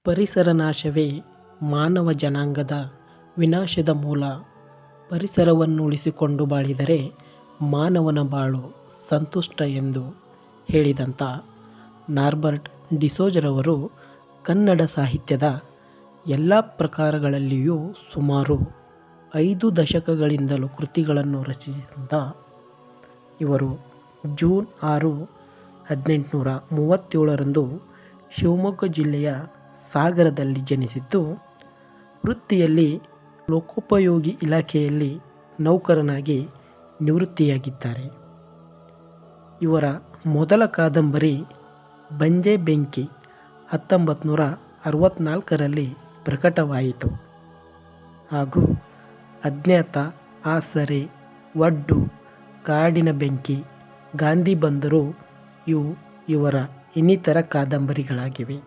ಪರಿಸರ ನಾಶವೇ ಮಾನವ ಜನಾಂಗದ ವಿನಾಶದ ಮೂಲ. ಪರಿಸರವನ್ನು ಉಳಿಸಿಕೊಂಡು ಬಾಳಿದರೆ ಮಾನವನ ಬಾಳು ಸಂತುಷ್ಟ ಎಂದು ಹೇಳಿದಂಥ ನಾರ್ಬರ್ಟ್ ಡಿಸೋಜರವರು ಕನ್ನಡ ಸಾಹಿತ್ಯದ ಎಲ್ಲ ಪ್ರಕಾರಗಳಲ್ಲಿಯೂ ಸುಮಾರು 5 ದಶಕಗಳಿಂದಲೂ ಕೃತಿಗಳನ್ನು ರಚಿಸಿದಂಥ ಇವರು ಜೂನ್ 6, 1837ರಂದು ಶಿವಮೊಗ್ಗ ಜಿಲ್ಲೆಯ ಸಾಗರದಲ್ಲಿ ಜನಿಸಿದ್ದು, ವೃತ್ತಿಯಲ್ಲಿ ಲೋಕೋಪಯೋಗಿ ಇಲಾಖೆಯಲ್ಲಿ ನೌಕರನಾಗಿ ನಿವೃತ್ತಿಯಾಗಿದ್ದಾರೆ. ಇವರ ಮೊದಲ ಕಾದಂಬರಿ ಬಂಜೆ ಬೆಂಕಿ 1964ರಲ್ಲಿ ಪ್ರಕಟವಾಯಿತು ಹಾಗೂ ಅಜ್ಞಾತ, ಆಸರೆ, ಒಡ್ಡು, ಕಾಡಿನ ಬೆಂಕಿ, ಗಾಂಧಿ ಬಂದರು ಇವು ಇವರ ಇನ್ನಿತರ ಕಾದಂಬರಿಗಳಾಗಿವೆ.